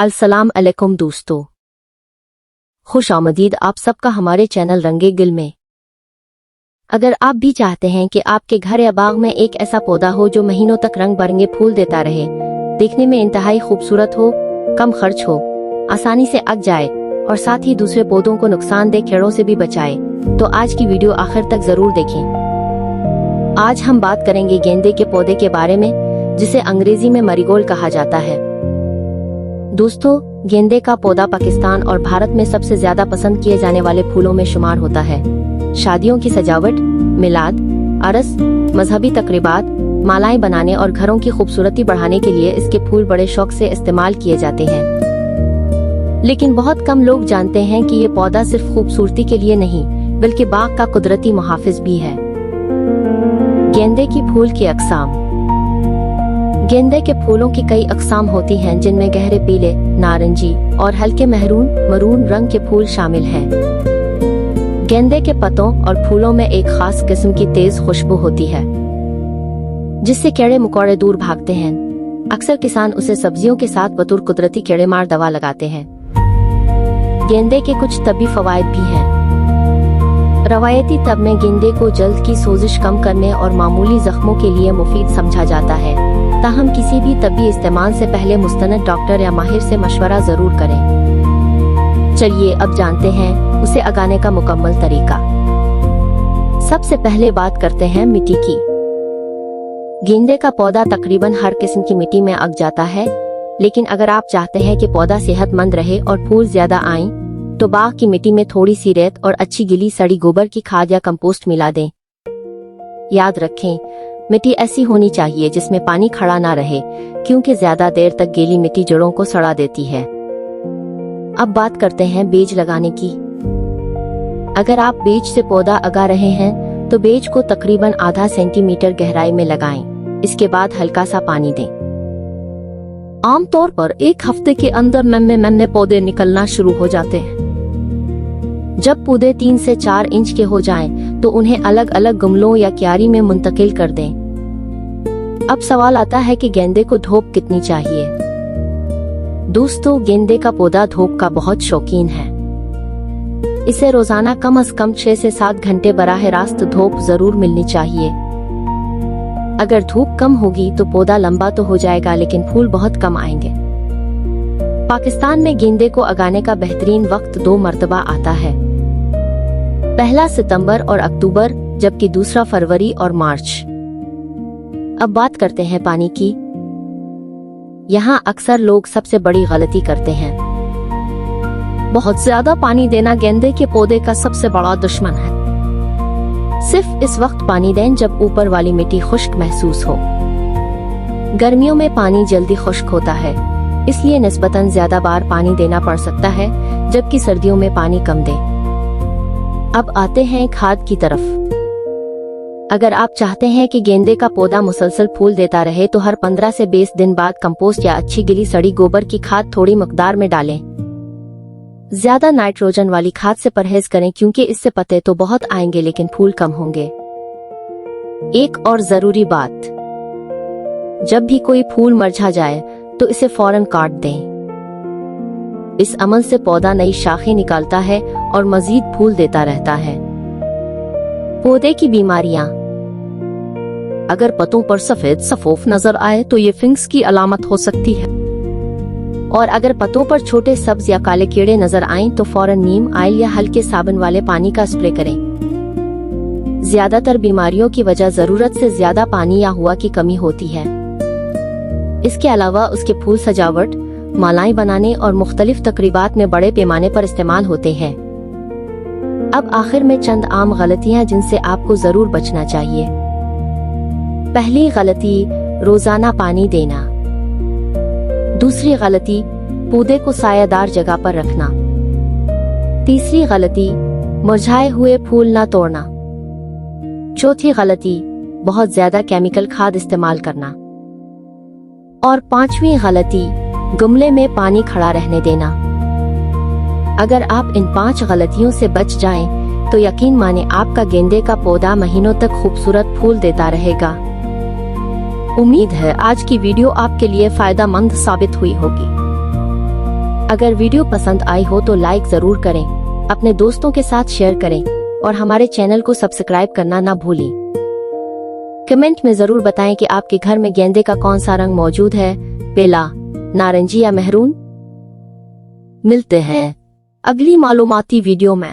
अस्सलाम अलैकुम दोस्तों, खुश आमदीद आप सबका हमारे चैनल रंगे गिल में। अगर आप भी चाहते हैं कि आपके घर या बाग में एक ऐसा पौधा हो जो महीनों तक रंग बिरंगे फूल देता रहे, देखने में इंतहाई खूबसूरत हो, कम खर्च हो, आसानी से अग जाए और साथ ही दूसरे पौधों को नुकसानदेह कीड़ों से भी बचाए, तो आज की वीडियो आखिर तक जरूर देखें। आज हम बात करेंगे गेंदे के पौधे के बारे में, जिसे अंग्रेजी में मैरीगोल्ड कहा जाता है। दोस्तों, गेंदे का पौधा पाकिस्तान और भारत में सबसे ज्यादा पसंद किए जाने वाले फूलों में शुमार होता है। शादियों की सजावट, मिलाद, अरस, मजहबी तकरीबात, मालाएं बनाने और घरों की खूबसूरती बढ़ाने के लिए इसके फूल बड़े शौक से इस्तेमाल किए जाते हैं। लेकिन बहुत कम लोग जानते हैं कि ये पौधा सिर्फ खूबसूरती के लिए नहीं, बल्कि बाग का कुदरती मुहाफिज भी है। गेंदे की फूल की अक़साम। गेंदे के फूलों की कई अक़साम होती हैं, जिनमें गहरे पीले, नारंगी और हल्के मरून रंग के फूल शामिल हैं। गेंदे के पत्तों और फूलों में एक खास किस्म की तेज खुशबू होती है, जिससे कीड़े मकोड़े दूर भागते हैं। अक्सर किसान उसे सब्जियों के साथ बतौर कुदरती कीड़ेमार दवा लगाते हैं। गेंदे के कुछ तबी फवायद भी हैं। रवायती तब में गेंदे को जल्द की सोजिश कम करने और मामूली जख्मों के लिए मुफीद समझा जाता है। ताहम किसी भी तबी इस्तेमाल से पहले मुस्तनद डॉक्टर या माहिर से मशवरा जरूर करें। चलिए अब जानते हैं उसे उगाने का मुकम्मल तरीका। सबसे पहले बात करते हैं मिट्टी की। गेंदे का पौधा तकरीबन हर किस्म की मिट्टी में उग जाता है, लेकिन अगर आप चाहते हैं कि पौधा सेहतमंद रहे और फूल ज्यादा आएं, तो बाग की मिट्टी में थोड़ी सी रेत और अच्छी गिली सड़ी गोबर की खाद या कंपोस्ट मिला दें। याद रखें, मिट्टी ऐसी होनी चाहिए जिसमें पानी खड़ा ना रहे, क्योंकि ज्यादा देर तक गीली मिट्टी जड़ों को सड़ा देती है। अब बात करते हैं बीज लगाने की। अगर आप बीज से पौधा उगा रहे हैं, तो बीज को तकरीबन आधा सेंटीमीटर गहराई में लगाएं। इसके बाद हल्का सा पानी दें। आमतौर पर एक हफ्ते के अंदर नन्हे पौधे निकलना शुरू हो जाते हैं। जब पौधे 3 से 4 इंच के हो जाएं, तो उन्हें अलग अलग गमलों या क्यारी में मुंतकिल कर दें। अब सवाल आता है कि गेंदे को धूप कितनी चाहिए। दोस्तों, गेंदे का पौधा धूप का बहुत शौकीन है। इसे रोजाना कम से कम 6 से 7 घंटे बराह रास्त धूप जरूर मिलनी चाहिए। अगर धूप कम होगी तो पौधा लंबा तो हो जाएगा, लेकिन फूल बहुत कम आएंगे। पाकिस्तान में गेंदे को उगाने का बेहतरीन वक्त 2 मरतबा आता है। पहला सितंबर और अक्टूबर, जबकि दूसरा फरवरी और मार्च। अब बात करते हैं पानी की। यहाँ अक्सर लोग सबसे बड़ी गलती करते हैं। बहुत ज्यादा पानी देना गेंदे के पौधे का सबसे बड़ा दुश्मन है। सिर्फ इस वक्त पानी दें जब ऊपर वाली मिट्टी खुश्क महसूस हो। गर्मियों में पानी जल्दी खुश्क होता है, इसलिए निस्बतन ज्यादा बार पानी देना पड़ सकता है, जबकि सर्दियों में पानी कम दें। अब आते हैं खाद की तरफ। अगर आप चाहते हैं कि गेंदे का पौधा मुसलसल फूल देता रहे, तो हर 15 से 20 दिन बाद कंपोस्ट या अच्छी गिली सड़ी गोबर की खाद थोड़ी मकदार में डालें। ज्यादा नाइट्रोजन वाली खाद से परहेज करें, क्योंकि इससे पत्ते तो बहुत आएंगे लेकिन फूल कम होंगे। एक और जरूरी बात, जब भी कोई फूल मुरझा जाए तो इसे फौरन काट दें। इस अमल से पौधा नई शाखें निकालता है और मजीद फूल देता रहता है। पौधे की बीमारियां। अगर पत्तों पर सफेद सफोफ नजर आए तो ये फिंक्स की अलामत हो सकती है, और अगर पत्तों पर छोटे सब्ज या काले कीड़े नजर आएं तो फौरन नीम ऑयल या हल्के साबुन वाले पानी का स्प्रे करें। ज्यादातर बीमारियों की वजह जरूरत से ज्यादा पानी या हवा की कमी होती है। इसके अलावा उसके फूल सजावट, मालाएं बनाने और मुख्तलिफ तकरीबात में बड़े पैमाने पर इस्तेमाल होते हैं। अब आखिर में चंद आम गलतियां जिनसे आपको जरूर बचना चाहिए। पहली गलती, रोजाना पानी देना। दूसरी गलती, पौधे को सायादार जगह पर रखना। तीसरी गलती, मुरझाए हुए फूल न तोड़ना। चौथी गलती, बहुत ज्यादा केमिकल खाद इस्तेमाल करना। और 5वीं गलती, गमले में पानी खड़ा रहने देना। अगर आप इन 5 गलतियों से बच जाएं, तो यकीन माने आपका गेंदे का पौधा महीनों तक खूबसूरत फूल देता रहेगा। उम्मीद है आज की वीडियो आपके लिए फायदेमंद साबित हुई होगी। अगर वीडियो पसंद आई हो तो लाइक जरूर करें, अपने दोस्तों के साथ शेयर करें और हमारे चैनल को सब्सक्राइब करना ना भूलें। कमेंट में जरूर बताएं कि आपके घर में गेंदे का कौन सा रंग मौजूद है, पीला, नारंगी या मेहरून। मिलते हैं अगली मालूमाती वीडियो में।